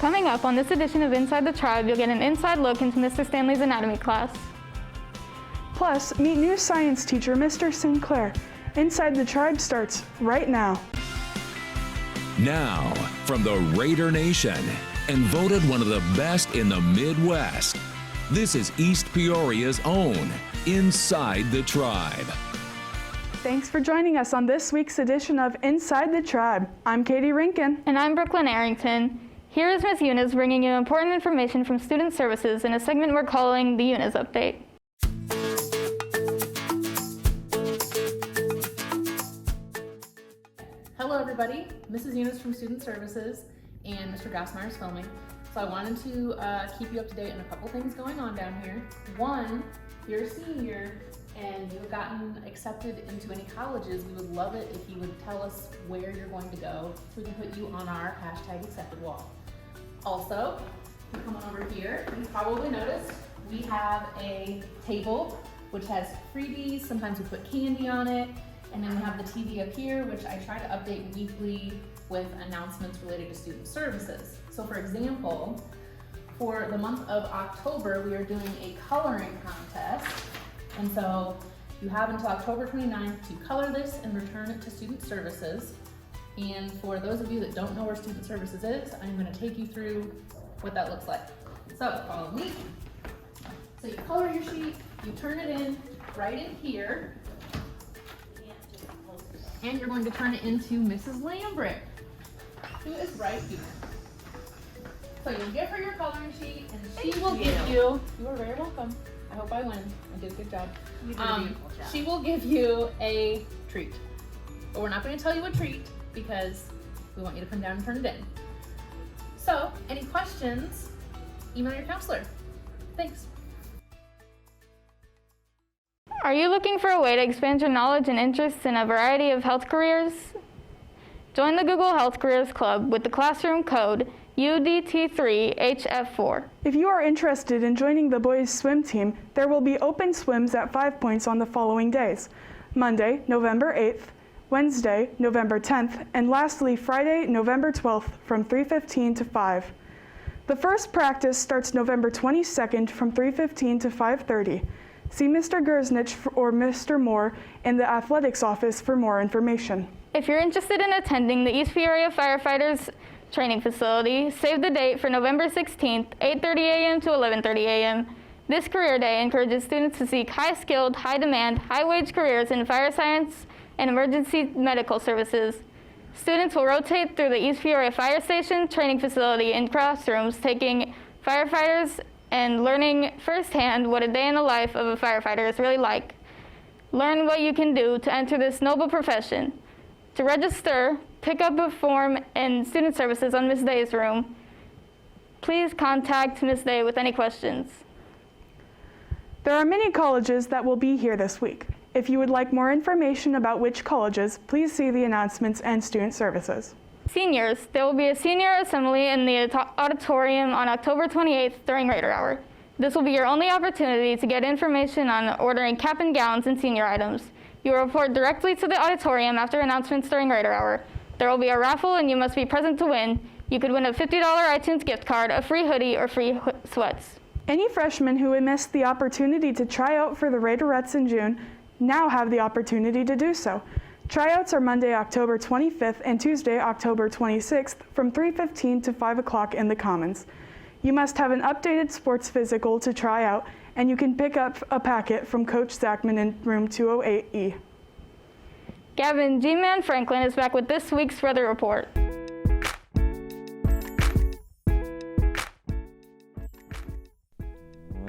Coming up on this edition of Inside the Tribe, you'll get an inside look into Mr. Stanley's anatomy class. Plus, meet new science teacher Mr. Sinclair. Inside the Tribe starts right now. Now, from the Raider Nation, and voted one of the best in the Midwest, this is East Peoria's own Inside the Tribe. Thanks for joining us on this week's edition of Inside the Tribe. I'm Katie Rinkin. And I'm Brooklyn Arrington. Here is Ms. Eunice bringing you important information from Student Services in a segment we're calling the Eunice Update. Hello everybody, Mrs. Eunice from Student Services and Mr. Gassmeyer's filming. So I wanted to keep you up to date on a couple things going on down here. One, you're a senior and you've gotten accepted into any colleges. We would love it if you would tell us where you're going to go so we can put you on our #accepted wall. Also, if you come on over here, you probably noticed we have a table which has freebies. Sometimes we put candy on it. And then we have the TV up here, which I try to update weekly with announcements related to student services. So for example, for the month of October, we are doing a coloring contest. And so you have until October 29th to color this and return it to Student Services. And for those of you that don't know where Student Services is, I'm gonna take you through what that looks like. So follow me. So you color your sheet, you turn it in right in here, and you're going to turn it into Mrs. Lambrick, who is right here. So you'll give her your coloring sheet, and she will give you, you are very welcome. I hope I win. I did a good job. You did a beautiful job. She will give you a treat. But we're not going to tell you a treat because we want you to come down and turn it in. So, any questions, email your counselor. Thanks. Are you looking for a way to expand your knowledge and interests in a variety of health careers? Join the Google Health Careers Club with the classroom code UDT3HF4. If you are interested in joining the boys' swim team, there will be open swims at 5 points on the following days: Monday, November 8th, Wednesday, November 10th, and lastly, Friday, November 12th from 3:15 to 5. The first practice starts November 22nd from 3:15 to 5:30. See Mr. Gersnich or Mr. Moore in the athletics office for more information. If you're interested in attending the East Peoria Firefighters Training Facility, save the date for November 16th, 8:30 a.m. to 11:30 a.m. This career day encourages students to seek high-skilled, high-demand, high-wage careers in fire science and emergency medical services. Students will rotate through the East Peoria Fire Station Training Facility in classrooms, taking firefighters and learning firsthand what a day in the life of a firefighter is really like. Learn what you can do to enter this noble profession. To register, pick up a form in Student Services on Ms. Day's room. Please contact Ms. Day with any questions. There are many colleges that will be here this week. If you would like more information about which colleges, please see the announcements and Student Services. Seniors, there will be a senior assembly in the auditorium on October 28th during Raider Hour. This will be your only opportunity to get information on ordering cap and gowns and senior items. You will report directly to the auditorium after announcements during Raider Hour. There will be a raffle and you must be present to win. You could win a $50 iTunes gift card, a free hoodie, or free sweats. Any freshmen who missed the opportunity to try out for the Raiderettes in June now have the opportunity to do so. Tryouts are Monday, October 25th and Tuesday, October 26th from 3:15 to 5 o'clock in the Commons. You must have an updated sports physical to try out, and you can pick up a packet from Coach Zachman in room 208E. Gavin G-Man Franklin is back with this week's weather report.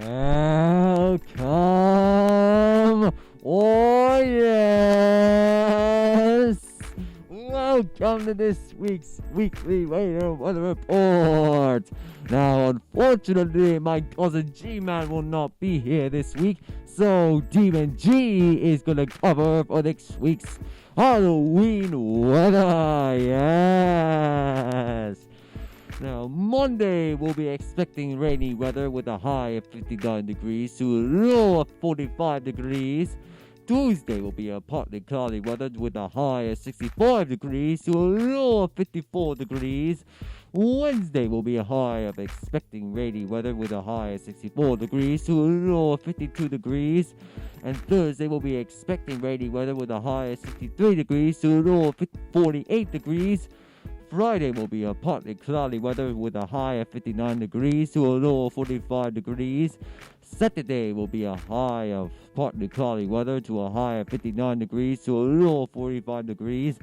Welcome! Oh yes! Welcome to this week's weekly weather report. Now, unfortunately, my cousin G-Man will not be here this week, so Demon G is gonna cover for next week's Halloween weather. Yes. Now, Monday, we'll be expecting rainy weather with a high of 59 degrees to a low of 45 degrees. Tuesday will be a partly cloudy weather with a high of 65 degrees to a low of 54 degrees. Wednesday will be a high of expecting rainy weather with a high of 64 degrees to a low of 52 degrees. And Thursday will be expecting rainy weather with a high of 63 degrees to a low of 48 degrees. Friday will be a partly cloudy weather with a high of 59 degrees to a low of 45 degrees. Saturday will be a high of partly cloudy weather to a high of 59 degrees to a low of 45 degrees.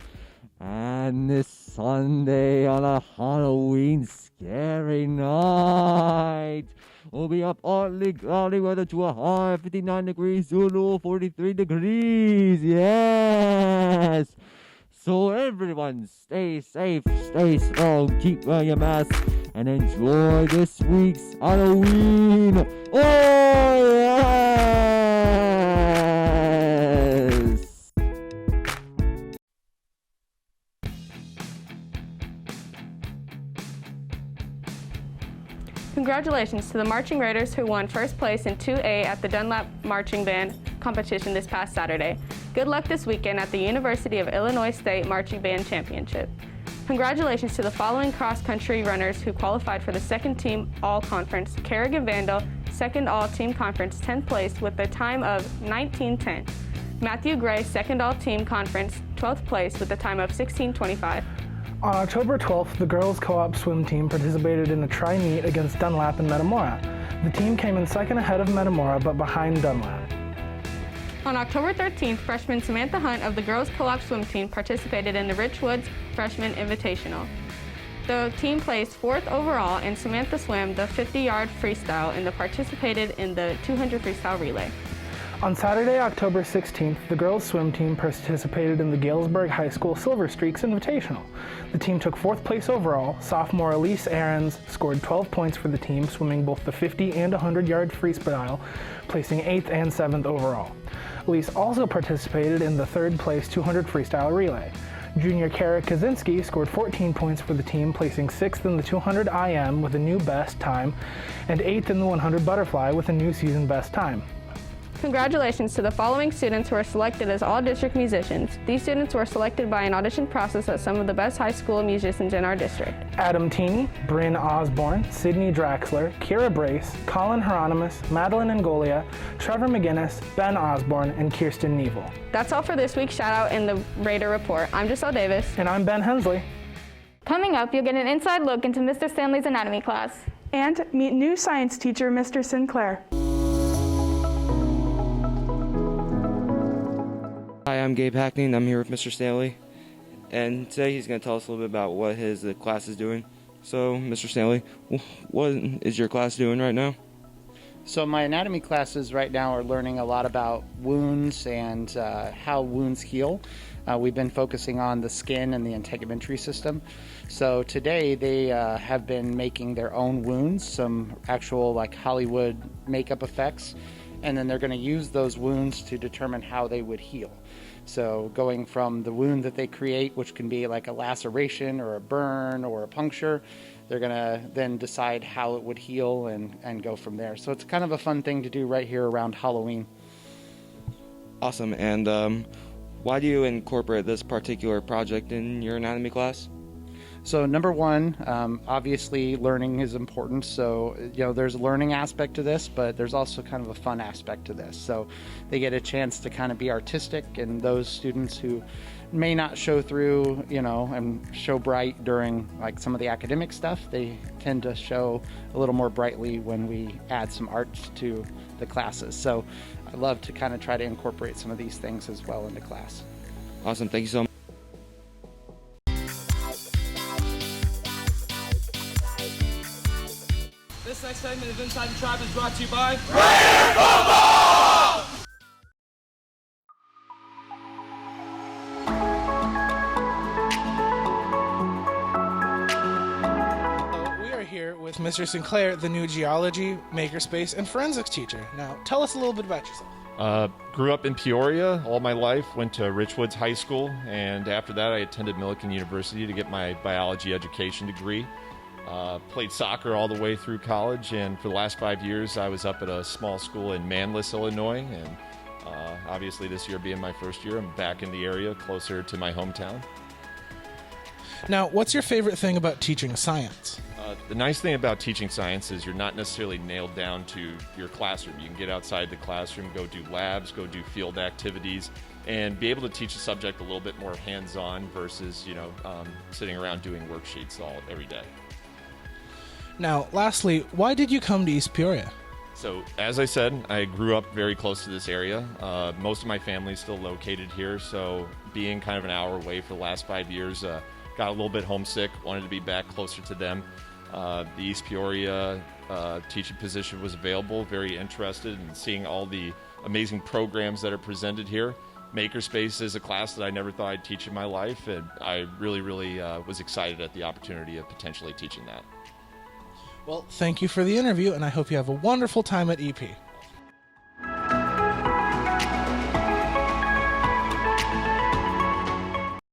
And this Sunday on a Halloween scary night will be a partly cloudy weather to a high of 59 degrees to a low of 43 degrees. Yes! So everyone, stay safe, stay strong, keep wearing your mask, and enjoy this week's Halloween. Oh, yes! Congratulations to the Marching Raiders who won first place in 2A at the Dunlap Marching Band competition this past Saturday. Good luck this weekend at the University of Illinois State Marching Band Championship. Congratulations to the following cross-country runners who qualified for the second team all-conference. Kerrigan Vandal, second all-team conference, 10th place with a time of 19:10. Matthew Gray, second all-team conference, 12th place with a time of 16:25. On October 12th, the girls co-op swim team participated in a tri-meet against Dunlap and Metamora. The team came in second ahead of Metamora, but behind Dunlap. On October 13th, freshman Samantha Hunt of the girls co-op swim team participated in the Rich Woods Freshman Invitational. The team placed 4th overall, and Samantha swam the 50-yard freestyle and participated in the 200 freestyle relay. On Saturday, October 16th, the girls swim team participated in the Galesburg High School Silver Streaks Invitational. The team took 4th place overall. Sophomore Elise Ahrens scored 12 points for the team, swimming both the 50 and 100-yard freestyle, placing 8th and 7th overall. Elise also participated in the 3rd place 200 freestyle relay. Junior Kara Kaczynski scored 14 points for the team, placing 6th in the 200 IM with a new best time, and 8th in the 100 butterfly with a new season best time. Congratulations to the following students who were selected as all-district musicians. These students were selected by an audition process at some of the best high school musicians in our district. Adam Teeny, Bryn Osborne, Sydney Draxler, Kira Brace, Colin Hieronymus, Madeline Angolia, Trevor McGinnis, Ben Osborne, and Kirsten Neville. That's all for this week's Shout-Out in the Raider Report. I'm Giselle Davis. And I'm Ben Hensley. Coming up, you'll get an inside look into Mr. Stanley's anatomy class. And meet new science teacher, Mr. Sinclair. Hi, I'm Gabe Hackney, and I'm here with Mr. Stanley. And today he's going to tell us a little bit about what his class is doing. So, Mr. Stanley, what is your class doing right now? So my anatomy classes right now are learning a lot about wounds and how wounds heal. We've been focusing on the skin and the integumentary system. So today they have been making their own wounds, some actual like Hollywood makeup effects, and then they're going to use those wounds to determine how they would heal. So going from the wound that they create, which can be like a laceration or a burn or a puncture, they're going to then decide how it would heal and go from there. So it's kind of a fun thing to do right here around Halloween. Awesome. And why do you incorporate this particular project in your anatomy class? So number one, obviously learning is important. So, there's a learning aspect to this, but there's also kind of a fun aspect to this. So they get a chance to kind of be artistic, and those students who may not show through, and show bright during like some of the academic stuff, they tend to show a little more brightly when we add some art to the classes. So I love to kind of try to incorporate some of these things as well into class. Awesome. Thank you so much. This next segment of Inside the Tribe is brought to you by We are here with Mr. Sinclair, the new geology, makerspace, and forensics teacher. Now, tell us a little bit about yourself. Grew up in Peoria all my life, went to Richwoods High School, and after that I attended Millikan University to get my biology education degree. Played soccer all the way through college, and for the last 5 years I was up at a small school in Manlius, Illinois, and obviously this year being my first year, I'm back in the area closer to my hometown. Now, what's your favorite thing about teaching science? The nice thing about teaching science is you're not necessarily nailed down to your classroom. You can get outside the classroom, go do labs, go do field activities, and be able to teach a subject a little bit more hands-on versus, sitting around doing worksheets every day. Now, lastly, why did you come to East Peoria? So, as I said, I grew up very close to this area. Most of my family is still located here, so being kind of an hour away for the last 5 years, got a little bit homesick, wanted to be back closer to them. The East Peoria teaching position was available, very interested in seeing all the amazing programs that are presented here. Makerspace is a class that I never thought I'd teach in my life, and I really was excited at the opportunity of potentially teaching that. Well, thank you for the interview, and I hope you have a wonderful time at EP.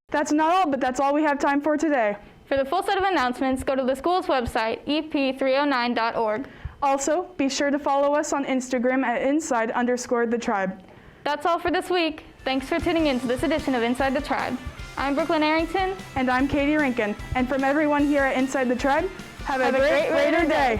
That's not all, but that's all we have time for today. For the full set of announcements, go to the school's website, ep309.org. Also, be sure to follow us on Instagram at inside_the tribe. That's all for this week. Thanks for tuning in to this edition of Inside the Tribe. I'm Brooklyn Arrington. And I'm Katie Rinkin. And from everyone here at Inside the Tribe, have a great Raider Day.